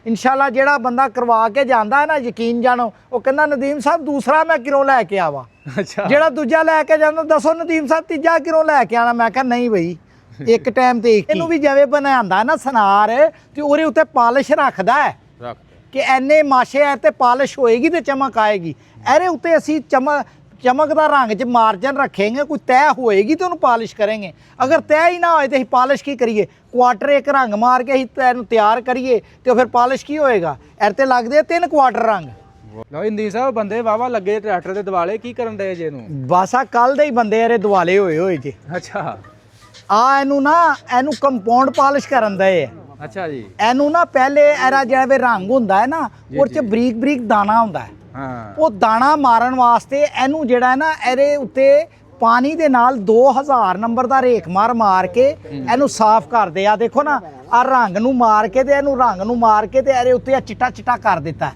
इंशाल्लाह जेड़ा बंदा करवा के जाता है ना, यकीन जानो, वो कहना नदीम साहब दूसरा मैं किरों लैके आवा। अच्छा जेड़ा दूजा लैके जाता दसो नदीम साहब तीजा किरों लैके आना। मैं कहा नहीं बई एक टाइम ते एक ही। भी जिवें बनांदा ना सनार ते ओहदे उत्ते पालिश रखदा है कि एने माशे है ते पालिश होएगी ते चमक आएगी। एरे उत्ते असी चमक का रंग च मार्जन रखेंगे, कोई तय होएगी तो उन्होंने पॉलिश करेंगे। अगर तय ही ना होए तो पॉलिश की करिए? क्वार्टर एक रंग मार के ही तैयार करिए तो फिर पॉलिश की होएगा? एर ते लगदे 3 क्वार्टर रंग। ਲਓ ਇੰਦੀ ਸਾਹਿਬ ਬੰਦੇ ਵਾਵਾ ਲੱਗੇ ਟਰੈਕਟਰ ਦੇ ਦਿਵਾਲੇ ਕੀ ਕਰਨ ਦੇ ਜੇ ਨੂੰ? ਬਸ ਆ ਕੱਲ ਦੇ ਹੀ ਬੰਦੇ ਇਹਦੇ ਦਿਵਾਲੇ ਹੋਏ ਜੇ। ਅੱਛਾ ਆ ਇਹਨੂੰ ਕੰਪਾਊਂਡ ਪਾਲਿਸ਼ ਕਰਨ ਦੇ ਹੈ। ਅੱਛਾ ਜੀ। ਇਹਨੂੰ ਨਾ ਪਹਿਲੇ ਇਹਦਾ ਜਿਹੜਾ ਰੰਗ ਹੁੰਦਾ ਹੈ ਨਾ ਉਹਦੇ ਚ ਬਰੀਕ ਬਰੀਕ ਦਾਣਾ ਹੁੰਦਾ ਹੈ। ਹਾਂ ਉਹ ਦਾਣਾ ਮਾਰਨ ਵਾਸਤੇ ਇਹਨੂੰ ਜਿਹੜਾ ਨਾ ਇਹਦੇ ਉੱਤੇ ਪਾਣੀ ਦੇ ਨਾਲ 2000 ਨੰਬਰ ਦਾ ਰੇਖ ਮਾਰ ਕੇ ਇਹਨੂੰ ਸਾਫ਼ ਕਰਦੇ ਆ। ਦੇਖੋ ਨਾ ਆ ਰੰਗ ਨੂੰ ਮਾਰ ਕੇ ਤੇ ਇਹਨੂੰ ਰੰਗ ਨੂੰ ਮਾਰ ਕੇ ਤੇ ਇਹਦੇ ਉੱਤੇ ਆ ਚਿੱਟਾ ਕਰ ਦਿੱਤਾ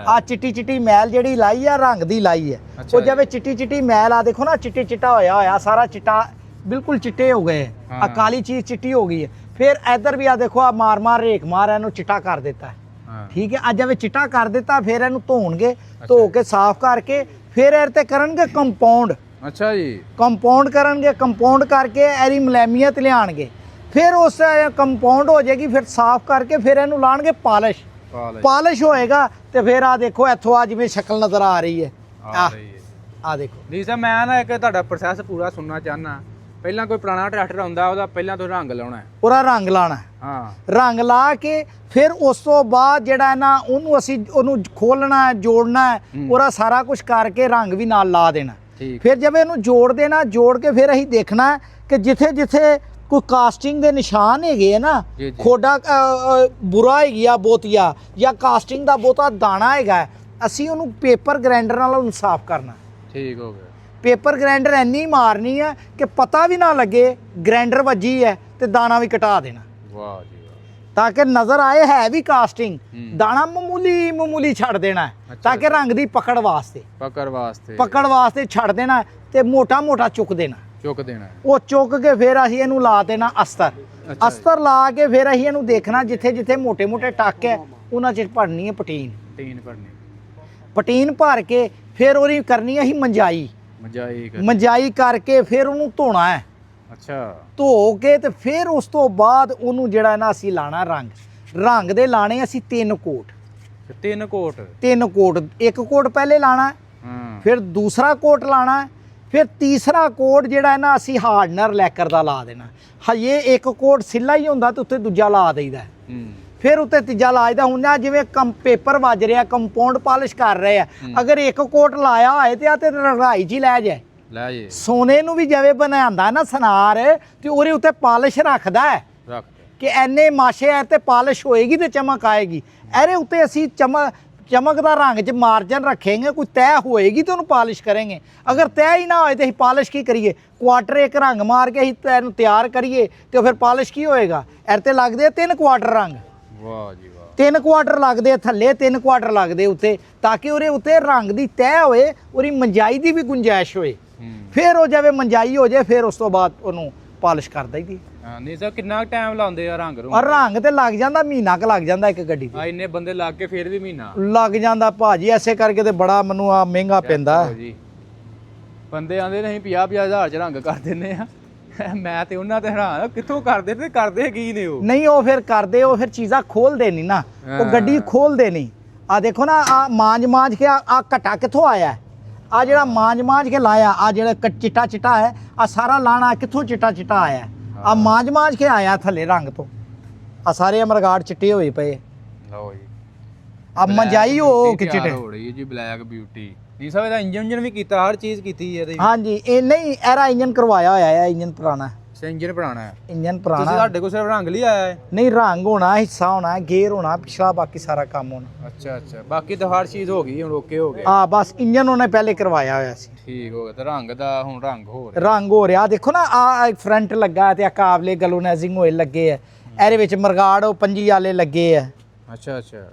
ਆ। ਚਿੱਟੀ ਮੈਲ ਜਿਹੜੀ ਲਾਈ ਆ ਰੰਗ ਦੀ ਲਾਈ ਹੈ। ਉਹ ਜਿਵੇਂ ਚਿੱਟੀ ਮੈਲ ਆ ਦੇਖੋ ਨਾ ਚਿੱਟਾ ਹੋਇਆ ਸਾਰਾ ਚਿੱਟਾ ਬਿਲਕੁਲ ਚਿੱਟੇ ਹੋ ਗਏ ਆ। ਕਾਲੀ ਚੀਜ਼ ਚਿੱਟੀ ਹੋ ਗਈ ਹੈ। ਫਿਰ ਇੱਧਰ ਵੀ ਆ ਦੇਖੋ ਆ ਮਾਰ ਰੇਖ ਇਹਨੂੰ ਚਿੱਟਾ ਕਰ ਦਿੱਤਾ। ਠੀਕ ਹੈ। ਅੱਜ ਜਿਵੇਂ ਚਿੱਟਾ ਕਰ ਦਿੱਤਾ ਫਿਰ ਇਹਨੂੰ ਧੋਣਗੇ, ਧੋ ਕੇ ਸਾਫ਼ ਕਰਕੇ ਫਿਰ ਇਹਦੇ ਤੇ ਕਰਨਗੇ ਕੰਪਾਊਂਡ। ਅੱਛਾ ਜੀ। ਕੰਪਾਊਂਡ ਕਰਨਗੇ, ਕੰਪਾਊਂਡ ਕਰਕੇ ਇਹਦੀ ਮਲੈਮੀਅਤ ਲਿਆਣਗੇ। ਫਿਰ ਉਸ ਕੰਪਾਊਂਡ ਹੋ ਜਾਏਗੀ, ਫਿਰ ਸਾਫ਼ ਕਰਕੇ ਫਿਰ ਇਹਨੂੰ ਲਾਣਗੇ ਪਾਲਿਸ਼ ਹੋਏਗਾ ਤੇ ਫਿਰ ਆ ਦੇਖੋ ਇੱਥੋਂ ਆ ਜਿਵੇਂ ਸ਼ਕਲ ਨਜ਼ਰ ਆ ਰਹੀ ਹੈ। ਆ ਦੇਖੋ ਜੀ ਸਾਹਿਬ ਮੈਂ ਨਾ ਇੱਕ ਤੁਹਾਡਾ ਪ੍ਰੋਸੈਸ ਪੂਰਾ ਸੁਣਨਾ ਚਾਹਨਾ। ਪਹਿਲਾਂ ਕੋਈ ਪੁਰਾਣਾ ਟਰੈਕਟਰ ਆਉਂਦਾ ਉਹਦਾ ਪਹਿਲਾਂ ਤੋਂ ਰੰਗ ਲਾਉਣਾ ਹੈ, ਪੂਰਾ ਰੰਗ ਲਾਣਾ। ਹਾਂ ਰੰਗ ਲਾ ਕੇ ਫਿਰ ਉਸ ਤੋਂ ਬਾਅਦ ਜਿਹੜਾ ਨਾ ਉਹਨੂੰ ਅਸੀਂ ਉਹਨੂੰ ਖੋਲਣਾ ਜੋੜਨਾ ਉਹਦਾ ਸਾਰਾ ਕੁਝ ਕਰਕੇ ਰੰਗ ਵੀ ਨਾਲ ਲਾ ਦੇਣਾ। ਫਿਰ ਜਦ ਇਹਨੂੰ ਜੋੜ ਦੇਣਾ, ਜੋੜ ਕੇ ਫਿਰ ਅਸੀਂ ਦੇਖਣਾ ਕਿ ਜਿੱਥੇ ਕੋਈ ਕਾਸਟਿੰਗ ਦੇ ਨਿਸ਼ਾਨ ਹੈਗੇ ਨਾ, ਖੋਡਾ ਬੁਰਾ ਹੈਗੀ ਆ ਬੋਤੀਆ ਜਾਂ ਕਾਸਟਿੰਗ ਦਾ ਬਹੁਤਾ ਦਾਣਾ ਹੈਗਾ, ਅਸੀਂ ਉਹਨੂੰ ਪੇਪਰ ਗ੍ਰਾਈਂਡਰ ਨਾਲ ਉਹਨੂੰ ਸਾਫ਼ ਕਰਨਾ। ਠੀਕ ਹੋ ਗਿਆ। ਪੇਪਰ ਗ੍ਰਾਈਂਡਰ ਇੰਨੀ ਮਾਰਨੀ ਹੈ ਕਿ ਪਤਾ ਵੀ ਨਾ ਲੱਗੇ ਗ੍ਰਾਈਂਡਰ ਵੱਜੀ ਹੈ ਤੇ ਦਾਣਾ ਵੀ ਕਟਾ ਦੇਣਾ। ਵਾਹ ਜੀ ਵਾਹ। ਤਾਂ ਕਿ ਨਜ਼ਰ ਆਏ ਹੈ ਵੀ ਕਾਸਟਿੰਗ, ਦਾਣਾ ਮਾਮੂਲੀ ਛੱਡ ਦੇਣਾ ਤਾਂ ਕਿ ਰੰਗ ਦੀ ਪਕੜ ਵਾਸਤੇ ਛੱਡ ਦੇਣਾ ਤੇ ਮੋਟਾ ਚੁੱਕ ਦੇਣਾ। ਉਹ ਚੁੱਕ ਕੇ ਫਿਰ ਅਸੀਂ ਇਹਨੂੰ ਲਾ ਦੇਣਾ ਅਸਤਰ ਲਾ ਕੇ ਫਿਰ ਅਸੀਂ ਇਹਨੂੰ ਦੇਖਣਾ ਜਿੱਥੇ ਮੋਟੇ ਟੱਕ ਹੈ ਉਹਨਾਂ 'ਚ ਭਰਨੀ ਹੈ ਪਟੀਨ ਭਰ ਕੇ ਫਿਰ ਉਹਦੀ ਕਰਨੀ ਹੈ ਅਸੀਂ ਮੰਜਾਈ ਕਰਕੇ ਫਿਰ ਉਹਨੂੰ ਧੋਣਾ ਹੈ। ਅੱਛਾ ਧੋ ਕੇ ਤੇ ਫਿਰ ਉਸ ਤੋਂ ਬਾਅਦ ਉਹਨੂੰ ਜਿਹੜਾ ਨਾ ਅਸੀਂ ਲਾਣਾ ਰੰਗ ਦੇ ਲਾਣੇ ਅਸੀਂ 3 ਕੋਟ। ਇੱਕ ਕੋਟ ਪਹਿਲੇ ਲਾਣਾ, ਫਿਰ ਦੂਸਰਾ ਕੋਟ ਲਾਣਾ, ਫਿਰ ਤੀਸਰਾ ਕੋਟ ਜਿਹੜਾ ਨਾ ਅਸੀਂ ਹਾਰਡਨਰ ਲੈਕਰ ਦਾ ਲਾ ਦੇਣਾ। ਹਜੇ ਇੱਕ ਕੋਟ ਸਿੱਲਾ ਹੀ ਹੁੰਦਾ ਤੇ ਉੱਤੇ ਦੂਜਾ ਲਾ ਦੇਈਦਾ, ਫਿਰ ਉੱਤੇ ਤੀਜਾ ਲਾ ਦੇਈਦਾ। ਹੁਣ ਨਾ ਜਿਵੇਂ ਪੇਪਰ ਵੱਜ ਰਿਹਾ, ਕੰਪਾਊਂਡ ਪਾਲਿਸ਼ ਕਰ ਰਹੇ ਆ, ਅਗਰ ਇੱਕ ਕੋਟ ਲਾਇਆ ਹੋਏ ਤੇ ਆ ਤੇ ਰੰਗਾਈ ਜੀ ਲੈ ਜਾਏ। ਸੋਨੇ ਨੂੰ ਵੀ ਜਿਵੇਂ ਬਣਾਉਂਦਾ ਨਾ ਸਨਾਰ ਤੇ ਉਹਦੇ ਉੱਤੇ ਪਾਲਿਸ਼ ਰੱਖਦਾ ਹੈ ਕਿ ਐਨੇ ਮਾਸ਼ੇ ਹੈ ਤੇ ਪਾਲਿਸ਼ ਹੋਏਗੀ ਤੇ ਚਮਕ ਆਏਗੀ। ਇਹਦੇ ਉੱਤੇ ਅਸੀਂ ਚਮਕ ਦਾ ਰੰਗ ਚ ਮਾਰਜਨ ਰੱਖेंगे, ਕੋਈ ਤय ਹੋਏਗੀ ਤੇ ਉਹਨੂੰ ਪਾਲਿਸ਼ ਕਰਾਂਗੇ। ਅਗਰ ਤय ਹੀ ਨਾ ਹੋਏ ਤੇ ਅਸੀਂ ਪਾਲਿਸ਼ ਕੀ ਕਰੀਏ? ਕੁਆਟਰ ਇੱਕ ਰੰਗ ਮਾਰ ਕੇ ਅਸੀਂ ਇਹਨੂੰ ਤਿਆਰ ਕਰੀਏ ਤੇ ਫਿਰ ਪਾਲਿਸ਼ ਕੀ ਹੋਏਗਾ? ਇਹਦੇ ਤੇ ਲੱਗਦੇ 3 ਕੁਆਟਰ ਰੰਗ। ਵਾਹ ਜੀ ਵਾਹ। 3 ਕੁਆਟਰ ਲੱਗਦੇ ਥੱਲੇ, 3 ਕੁਆਟਰ ਲੱਗਦੇ ਉੱਤੇ, ਤਾਂ ਕਿ ਉਹਦੇ ਉੱਤੇ ਰੰਗ ਦੀ ਤय ਹੋਏ, ਉਹਦੀ ਮੰਜਾਈ ਦੀ ਵੀ ਗੁੰਜਾਇਸ਼ ਹੋਏ। ਫਿਰ ਉਹ ਜਿਵੇਂ ਮੰਜਾਈ ਹੋ ਜਾਏ ਫਿਰ ਉਸ ਤੋਂ ਬਾਅਦ ਉਹਨੂੰ ਪਾਲਿਸ਼ ਕਰ ਦਈਦੀ। ਨਹੀਂ ਸਰ ਕਿੰਨਾ ਟਾਈਮ ਲਾਉਂਦੇ ਆ ਰੰਗ ਨੂੰ? ਰੰਗ ਤੇ ਲੱਗ ਜਾਂਦਾ ਮਹੀਨਾ ਕ ਲੱਗ ਜਾਂਦਾ ਇੱਕ ਗੱਡੀ ਤੇ। ਇੰਨੇ ਬੰਦੇ ਲੱਗ ਕੇ ਫਿਰ ਵੀ ਮਹੀਨਾ ਲੱਗ ਜਾਂਦਾ ਭਾਜੀ। ਐਸੇ ਕਰਕੇ ਤੇ ਬੜਾ ਮੈਨੂੰ ਆ ਮਹਿੰਗਾ ਪੈਂਦਾ ਜੀ। ਬੰਦੇ ਆਂਦੇ ਨਹੀਂ 50,000 ਚ ਰੰਗ ਕਰ ਦਿੰਦੇ ਆ। ਮੈਂ ਤੇ ਉਹਨਾਂ ਤੇ ਹੈਰਾਨ ਕਿੱਥੋਂ ਕਰਦੇ ਤੇ ਕਰਦੇ ਕੀ ਨੇ ਉਹ? ਨਹੀਂ ਉਹ ਫਿਰ ਕਰਦੇ, ਉਹ ਫਿਰ ਚੀਜ਼ਾਂ ਖੋਲਦੇ ਨਹੀਂ ਨਾ, ਉਹ ਗੱਡੀ ਖੋਲਦੇ ਨਹੀਂ। ਆ ਦੇਖੋ ਨਾ ਆ ਮਾਂਜ ਕੇ ਆ ਘਟਾ ਕਿੱਥੋਂ ਆਇਆ? ਆ ਜਿਹੜਾ ਮਾਂਜ ਕੇ ਲਾਇਆ, ਆ ਜਿਹੜਾ ਚਿੱਟਾ ਹੈ, ਆ ਸਾਰਾ ਲਾਣਾ ਕਿੱਥੋਂ ਚਿੱਟਾ ਆਇਆ? ਆ ਮਾਂਜ ਕੇ ਆਇਆ ਥੱਲੇ ਰੰਗ ਤੋਂ। ਆ ਸਾਰੇ ਅਮਰਗਾੜ ਚਿੱਟੇ ਹੋਏ ਪਏ। ਲਓ ਜੀ ਆ ਮੰਜਾਈ ਹੋ ਕਿ ਚਿੱਟੇ ਹੋ ਰਹੀ ਹੈ ਜੀ ਬਲੈਕ ਬਿਊਟੀ। ਜੀ ਸਾਹਿਬ ਇਹਦਾ ਇੰਜਨ ਵੀ ਕੀਤਾ, ਹਰ ਚੀਜ਼ ਕੀਤੀ ਹੈ ਇਹਦੀ। ਹਾਂਜੀ ਇਹ ਨਹੀਂ ਇਹਦਾ ਇੰਜਨ ਕਰਵਾਇਆ ਹੋਇਆ ਹੈ, ਇੰਜਨ ਪੁਰਾਣਾ। ਇੰਜਨ ਪੁਰਾਣਾ ਹੈ। ਤੁਸੀਂ ਸਾਡੇ ਕੋਲ ਸਿਰਫ ਰੰਗ ਲਈ ਆਇਆ ਹੈ? ਨਹੀਂ ਰੰਗ ਹੋਣਾ, ਹਿੱਸਾ ਹੋਣਾ, ਗੇਅਰ ਹੋਣਾ ਪਿਛਲਾ, ਬਾਕੀ ਸਾਰਾ ਕੰਮ ਹੋਣਾ। ਅੱਛਾ ਬਾਕੀ ਤਾਂ ਹਰ ਚੀਜ਼ ਹੋ ਗਈ, ਹੁਣ ਓਕੇ ਹੋ ਗਿਆ। ਹਾਂ ਬਸ ਇੰਜਨ ਉਹਨੇ ਪਹਿਲੇ ਕਰਵਾਇਆ ਹੋਇਆ ਸੀ। ਠੀਕ ਹੋ ਗਿਆ। ਤੇ ਰੰਗ ਦਾ ਹੁਣ ਰੰਗ ਹੋ ਰਿਹਾ ਦੇਖੋ ਨਾ, ਆ ਫਰੰਟ ਲੱਗਾ ਤੇ ਆ ਕਾਬਲੇ ਗਲੋਨਾਈਜ਼ਿੰਗ ਹੋਏ ਲੱਗੇ ਆ, ਇਹਦੇ ਵਿੱਚ ਮਰਗਾੜ ਉਹ ਪੰਜੀ ਵਾਲੇ ਲੱਗੇ ਆ। ਅੱਛਾ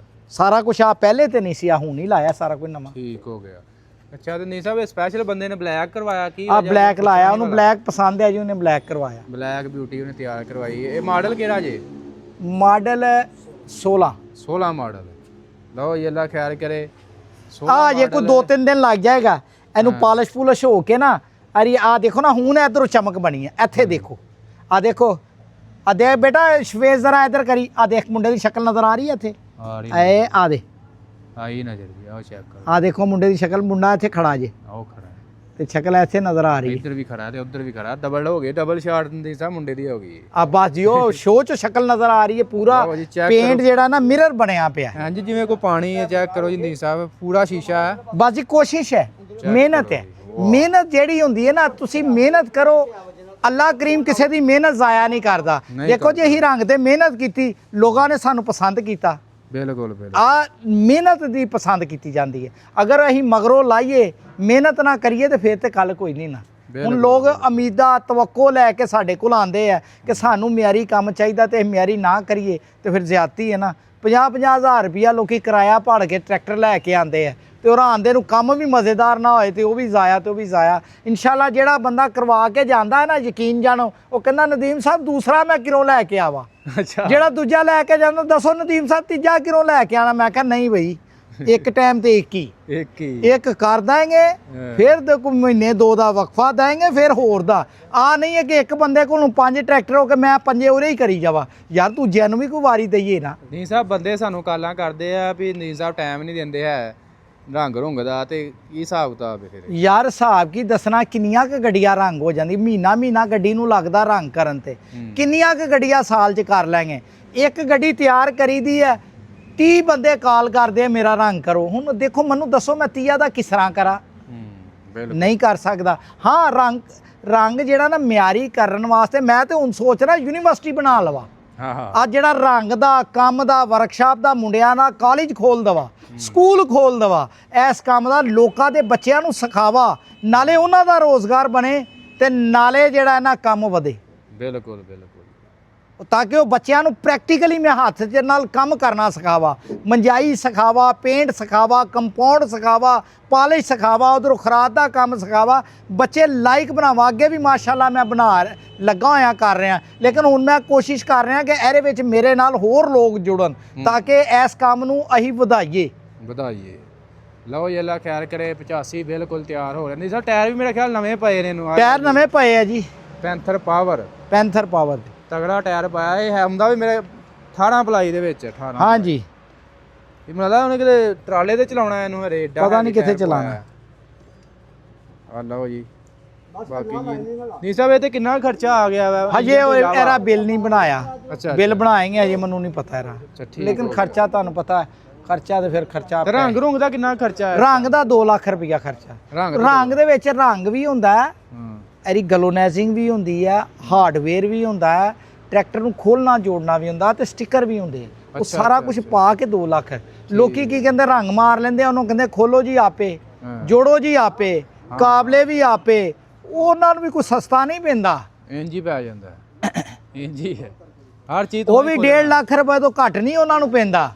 ਸਾਰਾ ਕੁਝ ਆ ਪਹਿਲੇ ਤੇ ਨਹੀਂ ਸੀ, ਆ ਹੁਣ ਹੀ ਲਾਇਆ ਸਾਰਾ ਕੁਝ ਨਵਾਂ। ਠੀਕ ਹੋ ਗਿਆ। ਅੱਛਾ ਤੇ ਨਹੀਂ ਸਾਹਿਬ ਸਪੈਸ਼ਲ ਬੰਦੇ ਨੇ ਬਲੈਕ ਕਰਵਾਇਆ ਕੀ? ਆ ਬਲੈਕ ਲਾਇਆ, ਉਹਨੂੰ ਬਲੈਕ ਪਸੰਦ ਹੈ ਜੀ, ਉਹਨੇ ਬਲੈਕ ਕਰਵਾਇਆ। ਬਲੈਕ ਬਿਊਟੀ ਉਹਨੇ ਤਿਆਰ ਕਰਵਾਈ। ਇਹ ਮਾਡਲ ਕਿਹੜਾ ਜੇ? ਮਾਡਲ 16 16 ਮਾਡਲ ਲਓ ਜੀ ਅੱਲਾ ਖੈਰ ਕਰੇ। ਆ ਜੇ ਕੋਈ 2-3 ਦਿਨ ਲੱਗ ਜਾਏਗਾ ਇਹਨੂੰ ਪਾਲਿਸ਼ ਪੂਲਿਸ਼ ਹੋ ਕੇ ਨਾ। ਅਰੇ ਆ ਦੇਖੋ ਨਾ ਹੁਣ ਇਧਰੋਂ ਚਮਕ ਬਣੀ ਹੈ, ਇੱਥੇ ਦੇਖੋ ਆ ਦੇਖੋ ਆ ਦੇਖ ਬੇਟਾ ਸ਼ਵੇਜ਼ ਜ਼ਰਾ ਇਧਰ ਕਰੀ ਆ ਦੇਖ ਮੁੰਡੇ ਦੀ ਸ਼ਕਲ ਨਜ਼ਰ ਆ ਰਹੀ ਹੈ ਇੱਥੇ ਆ ਰਹੀ ਐ ਆ ਦੇ ਆਈ ਨਜ਼ਰ ਜੀ ਆਓ ਚੈੱਕ ਕਰੋ ਆ ਦੇਖੋ ਮੁੰਡੇ ਦੀ ਸ਼ਕਲ ਮੁੰਡਾ ਇੱਥੇ ਖੜਾ ਜੇ ਆਓ ਖੜਾ ਤੇ ਸ਼ਕਲ ਇੱਥੇ ਨਜ਼ਰ ਆ ਰਹੀ ਹੈ। ਇੱਧਰ ਵੀ ਖੜਾ ਤੇ ਉੱਧਰ ਵੀ ਖੜਾ ਡਬਲ ਹੋ ਗਏ ਡਬਲ ਸ਼ਾਟ ਦੀ ਸਾ ਮੁੰਡੇ ਦੀ ਹੋ ਗਈ ਆ ਬਸ ਜੀ ਉਹ ਸ਼ੋਅ ਚ ਸ਼ਕਲ ਨਜ਼ਰ ਆ ਰਹੀ ਹੈ ਪੂਰਾ ਲਓ ਜੀ, check ਪੇਂਟ ਜਿਹੜਾ ਨਾ ਮਿਰਰ ਬਣਿਆ ਪਿਆ। ਹਾਂਜੀ ਜਿਵੇਂ ਕੋਈ ਪਾਣੀ ਹੈ ਚੈੱਕ ਕਰੋ ਜੀ ਨੀ ਸਾਹਿਬ ਪੂਰਾ ਸ਼ੀਸ਼ਾ ਹੈ। ਬਸ ਜੀ ਕੋਸ਼ਿਸ਼ ਹੈ ਮਿਹਨਤ ਹੈ ਮਿਹਨਤ ਜਿਹੜੀ ਹੁੰਦੀ ਹੈ ਨਾ ਤੁਸੀਂ ਮਿਹਨਤ ਕਰੋ ਅੱਲਾ ਕਰੀਮ ਕਿਸੇ ਦੀ ਮਿਹਨਤ ਜ਼ਾਇਆ ਨਹੀਂ ਕਰਦਾ। ਦੇਖੋ ਜੀ ਅਸੀਂ ਰੰਗ ਤੇ ਮਿਹਨਤ ਕੀਤੀ ਲੋਕਾਂ ਨੇ ਸਾਨੂੰ ਪਸੰਦ ਕੀਤਾ ਬਿਲਕੁਲ ਬਿਲਕੁਲ ਆ ਮਿਹਨਤ ਦੀ ਪਸੰਦ ਕੀਤੀ ਜਾਂਦੀ ਹੈ। ਅਗਰ ਅਸੀਂ ਮਗਰੋਂ ਲਾਈਏ ਮਿਹਨਤ ਨਾ ਕਰੀਏ ਤੇ ਫਿਰ ਤੇ ਕੱਲ ਕੋਈ ਨਹੀਂ ਨਾ। ਹੁਣ ਲੋਕ ਉਮੀਦਾਂ ਤਵੱਕੋ ਲੈ ਕੇ ਸਾਡੇ ਕੋਲ ਆਉਂਦੇ ਆ ਕਿ ਸਾਨੂੰ ਮਿਆਰੀ ਕੰਮ ਚਾਹੀਦਾ ਤੇ ਮਿਆਰੀ ਨਾ ਕਰੀਏ ਤੇ ਫਿਰ ਜ਼ਿਆਦਤੀ ਹੈ ਨਾ। 50-50 ਹਜ਼ਾਰ ਰੁਪਇਆ ਲੋਕੀ ਕਿਰਾਇਆ ਭਾੜ ਕੇ ਟਰੈਕਟਰ ਲੈ ਕੇ ਆਉਂਦੇ ਆ ਤੇ ਉਹ ਆਉਂਦੇ ਨੂੰ ਕੰਮ ਵੀ ਮਜ਼ੇਦਾਰ ਨਾ ਹੋਏ ਤੇ ਉਹ ਵੀ ਜ਼ਾਇਆ ਤੇ ਉਹ ਵੀ ਜ਼ਾਇਆ। ਇਨਸ਼ਾਅੱਲਾ ਜਿਹੜਾ ਬੰਦਾ ਕਰਵਾ ਕੇ ਜਾਂਦਾ ਹੈ ਨਾ ਯਕੀਨ ਜਾਣੋ ਉਹ ਕਹਿੰਦਾ ਨਦੀਮ ਸਾਹਿਬ ਦੂਸਰਾ ਮੈਂ ਕਿਰੋਂ ਲੈ ਕੇ ਆਵਾ। ਅੱਛਾ ਜਿਹੜਾ ਦੂਜਾ ਲੈ ਕੇ ਜਾਂਦਾ ਦੱਸੋ ਨਦੀਮ ਸਾਹਿਬ ਤੀਜਾ ਕਿਰੋਂ ਲੈ ਕੇ ਆਣਾ। ਮੈਂ ਕਿਹਾ ਨਹੀਂ ਬਈ ਇੱਕ ਟਾਈਮ ਤੇ ਇੱਕ ਹੀ ਇੱਕ ਕਰ ਦਾਂਗੇ ਫਿਰ ਕੋਈ ਮਹੀਨੇ 2 ਦਾ ਵਕਫਾ ਦਾਂਗੇ ਫਿਰ ਹੋਰ ਦਾ। ਆ ਨਹੀਂ ਹੈ ਕਿ ਇੱਕ ਬੰਦੇ ਕੋਲੋਂ 5 ਟਰੈਕਟਰ ਹੋ ਕੇ ਮੈਂ 5 ਉਰੇ ਹੀ ਕਰੀ ਜਾਵਾ। ਯਾਰ ਦੂਜਿਆਂ ਨੂੰ ਵੀ ਕੋਈ ਵਾਰੀ ਦਈਏ ਨਾ। ਨਹੀਂ ਸਾਹਿਬ ਬੰਦੇ ਸਾਨੂੰ ਕਾਲਾਂ ਕਰਦੇ ਆ ਵੀ ਨਹੀਂ ਸਾਹਿਬ ਟਾਈਮ ਨਹੀਂ ਦਿੰਦੇ ਹੈ ਰੰਗ ਰੁੰਗ ਦਾ ਤੇ ਕੀ ਹਿਸਾਬ ਕਿਤਾਬ ਹੈ ਫਿਰ? ਯਾਰ ਹਿਸਾਬ ਕੀ ਦੱਸਣਾ ਕਿੰਨੀਆਂ ਕੁ ਗੱਡੀਆਂ ਰੰਗ ਹੋ ਜਾਂਦੀ ਮਹੀਨਾ ਗੱਡੀ ਨੂੰ ਲੱਗਦਾ ਰੰਗ ਕਰਨ ਤੇ। ਕਿੰਨੀਆਂ ਕੁ ਗੱਡੀਆਂ ਸਾਲ 'ਚ ਕਰ ਲੈਂਗੇ। ਇੱਕ ਗੱਡੀ ਤਿਆਰ ਕਰੀਦੀ ਹੈ 30 ਬੰਦੇ ਕਾਲ ਕਰਦੇ ਆ ਮੇਰਾ ਰੰਗ ਕਰੋ। ਹੁਣ ਦੇਖੋ ਮੈਨੂੰ ਦੱਸੋ ਮੈਂ 30 ਦਾ ਕਿਸ ਤਰ੍ਹਾਂ ਕਰਾਂ? ਨਹੀਂ ਕਰ ਸਕਦਾ। ਹਾਂ ਰੰਗ ਜਿਹੜਾ ਨਾ ਮਿਆਰੀ ਕਰਨ ਵਾਸਤੇ ਮੈਂ ਤੇ ਹੁਣ ਸੋਚ ਰਿਹਾ ਯੂਨੀਵਰਸਿਟੀ ਬਣਾ ਲਵਾ। ਆ ਜਿਹੜਾ ਰੰਗ ਦਾ ਕੰਮ ਦਾ ਵਰਕਸ਼ਾਪ ਦਾ ਮੁੰਡਿਆਂ ਦਾ ਕਾਲਜ ਖੋਲ ਦਵਾ ਸਕੂਲ ਖੋਲ ਦਵਾ ਇਸ ਕੰਮ ਦਾ ਲੋਕਾਂ ਦੇ ਬੱਚਿਆਂ ਨੂੰ ਸਿਖਾਵਾ ਨਾਲੇ ਉਹਨਾਂ ਦਾ ਰੋਜ਼ਗਾਰ ਬਣੇ ਤੇ ਨਾਲੇ ਜਿਹੜਾ ਨਾ ਕੰਮ ਵਧੇ। ਬਿਲਕੁਲ ਤਾਂ ਕਿ ਉਹ ਬੱਚਿਆਂ ਨੂੰ ਪ੍ਰੈਕਟੀਕਲੀ ਮੈਂ ਹੱਥ ਦੇ ਨਾਲ ਕੰਮ ਕਰਨਾ ਸਿਖਾਵਾ ਮੰਜਾਈ ਸਿਖਾਵਾ ਪੇਂਟ ਸਿਖਾਵਾ ਕੰਪਾਊਂਡ ਸਿਖਾਵਾ ਪਾਲਿਸ਼ ਸਿਖਾਵਾ ਉਧਰੋਂ ਖਰਾਦ ਦਾ ਕੰਮ ਸਿਖਾਵਾ ਬੱਚੇ ਲਾਈਕ ਬਣਾਵਾ। ਅੱਗੇ ਵੀ ਮਾਸ਼ਾਅੱਲਾ ਮੈਂ ਬਣਾ ਲੱਗਾ ਹੋਇਆ ਕਰ ਰਿਹਾ ਲੇਕਿਨ ਹੁਣ ਮੈਂ ਕੋਸ਼ਿਸ਼ ਕਰ ਰਿਹਾ ਕਿ ਇਹਦੇ ਵਿੱਚ ਮੇਰੇ ਨਾਲ ਹੋਰ ਲੋਕ ਜੁੜਨ ਤਾਂ ਕਿ ਇਸ ਕੰਮ ਨੂੰ ਅਸੀਂ ਵਧਾਈਏ। ਲਓ ਜੀ ਅੱਲਾ ਖੈਰ ਕਰੇ। 85 ਬਿਲਕੁਲ ਤਿਆਰ ਹੋ ਰਿਹਾ। ਨਹੀਂ ਸਰ ਟਾਇਰ ਵੀ ਮੇਰੇ ਖਿਆਲ ਨਵੇਂ ਪਏ ਨੇ ਇਹਨੂੰ। ਟਾਇਰ ਨਵੇਂ ਪਏ ਆ ਜੀ ਪੈਂਥਰ ਪਾਵਰ ਦੇ ਤਗੜਾ ਟਾਇਰ ਪਾਇਆ ਇਹ ਹੈ ਹੁੰਦਾ ਵੀ ਮੇਰੇ 18 ਪਲਾਈ ਦੇ ਵਿੱਚ 18। ਹਾਂਜੀ ਇਹ ਮੈਨੂੰ ਲੱਗਦਾ ਉਹਨੇ ਕਿਤੇ ਟਰਾਲੇ ਤੇ ਚਲਾਉਣਾ ਇਹਨੂੰ ਹਰੇ ਪਤਾ ਨਹੀਂ ਕਿੱਥੇ ਚਲਾਉਣਾ। ਆ ਲਓ ਜੀ ਬਾਕੀ ਜੀ ਨਹੀਂ ਸਾਹਿਬ ਇਹ ਤੇ ਕਿੰਨਾ ਖਰਚਾ ਆ ਗਿਆ ਵਾ ਹਜੇ ਇਹਦਾ ਬਿੱਲ ਨਹੀਂ ਬਣਾਇਆ। ਅੱਛਾ ਬਿੱਲ ਬਣਾਏਗੇ ਹਜੇ ਮੈਨੂੰ ਨਹੀਂ ਪਤਾ ਇਹਦਾ ਲੇਕਿਨ ਖਰਚਾ ਤੁਹਾਨੂੰ ਪਤਾ ਹੈ ਖਰਚਾ ਤੇ ਫਿਰ ਖਰਚਾ। ਰੰਗ ਰੁੰਗ ਦਾ ਕਿੰਨਾ ਖਰਚਾ ਹੈ? ਰੰਗ ਦਾ 2 ਲੱਖ ਰੁਪਇਆ ਖਰਚਾ। ਰੰਗ ਦੇ ਵਿੱਚ ਰੰਗ ਵੀ ਹੁੰਦਾ ਹੈ ਇਹਦੀ ਗਲੋਨਾਈਜ਼ਿੰਗ ਵੀ ਹੁੰਦੀ ਹੈ ਹਾਰਡਵੇਅਰ ਵੀ ਹੁੰਦਾ ਹੈ ਟਰੈਕਟਰ ਨੂੰ ਖੋਲਣਾ ਜੋੜਨਾ ਵੀ ਹੁੰਦਾ ਤੇ ਸਟicker ਵੀ ਹੁੰਦੇ ਉਹ ਸਾਰਾ ਕੁਝ ਪਾ ਕੇ 2 ਲੱਖ। ਲੋਕੀ ਕੀ ਕਹਿੰਦੇ ਰੰਗ ਮਾਰ ਲੈਂਦੇ ਉਹਨੂੰ ਕਹਿੰਦੇ ਖੋਲੋ ਜੀ ਆਪੇ ਜੋੜੋ ਜੀ ਆਪੇ ਕਾਬਲੇ ਵੀ ਆਪੇ। ਉਹਨਾਂ ਨੂੰ ਵੀ ਕੋਈ ਸਸਤਾ ਨਹੀਂ ਪੈਂਦਾ ਇੰਜ ਹੀ ਪੈ ਜਾਂਦਾ ਇੰਜ ਹੀ ਹੈ ਹਰ ਚੀਜ਼। ਉਹ ਵੀ 1.5 ਲੱਖ ਰੁਪਏ ਤੋਂ ਘੱਟ ਨਹੀਂ ਉਹਨਾਂ ਨੂੰ ਪੈਂਦਾ।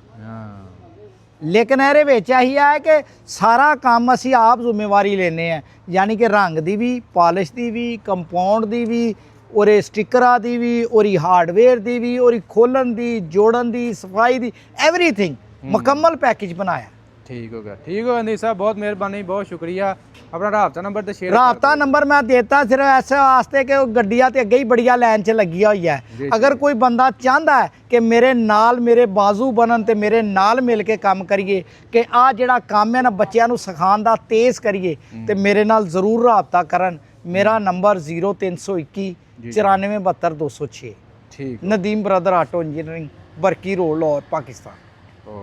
ਲੇਕਿਨ ਇਹਦੇ ਵਿੱਚ ਇਹੀ ਹੈ ਕਿ ਸਾਰਾ ਕੰਮ ਅਸੀਂ ਆਪ ਜ਼ਿੰਮੇਵਾਰੀ ਲੈਂਦੇ ਆ ਯਾਨੀ ਕਿ ਰੰਗ ਦੀ ਵੀ ਪਾਲਿਸ਼ ਦੀ ਵੀ ਕੰਪਾਊਂਡ ਦੀ ਵੀ ਔਰੇ ਸਟickਰਾਂ ਦੀ ਵੀ ਔਰੀ ਹਾਰਡਵੇਅਰ ਦੀ ਵੀ ਔਰੀ ਖੋਲਣ ਦੀ ਜੋੜਨ ਦੀ ਸਫਾਈ ਦੀ ਐਵਰੀਥਿੰਗ ਮੁਕੰਮਲ ਪੈਕੇਜ ਬਣਾਇਆ। ਠੀਕ ਹੋ ਗਿਆ ਨਹੀਂ ਸਾਹਿਬ ਬਹੁਤ ਮਿਹਰਬਾਨੀ ਬਹੁਤ ਸ਼ੁਕਰੀਆ। ਆਪਣਾ ਰਾਬਤਾ ਨੰਬਰ ਤੇ ਸ਼ੇਅਰ ਰਾਬਤਾ ਨੰਬਰ ਮੈਂ ਦੇਤਾ ਸਿਰਫ ਐਸੇ ਵਾਸਤੇ ਕਿ ਉਹ ਗੱਡੀਆਂ ਤੇ ਅੱਗੇ ਹੀ ਬੜੀਆਂ ਲਾਈਨ 'ਚ ਲੱਗੀਆਂ ਹੋਈ ਹੈ। ਅਗਰ ਕੋਈ ਬੰਦਾ ਚਾਹੁੰਦਾ ਹੈ ਕਿ ਮੇਰੇ ਨਾਲ ਮੇਰੇ ਬਾਜ਼ੂ ਬਣਨ ਤੇ ਮੇਰੇ ਨਾਲ ਮਿਲ ਕੇ ਕੰਮ ਕਰੀਏ ਕਿ ਆ ਜਿਹੜਾ ਕੰਮ ਹੈ ਨਾ ਬੱਚਿਆਂ ਨੂੰ ਸਿਖਾਉਣ ਦਾ ਤੇਜ਼ ਕਰੀਏ ਤੇ ਮੇਰੇ ਨਾਲ ਜ਼ਰੂਰ ਰਾਬਤਾ ਕਰਨ। ਮੇਰਾ ਨੰਬਰ 0321 94 72 206। ਠੀਕ। Nadeem brother auto engineering Barki road Lahore Pakistan.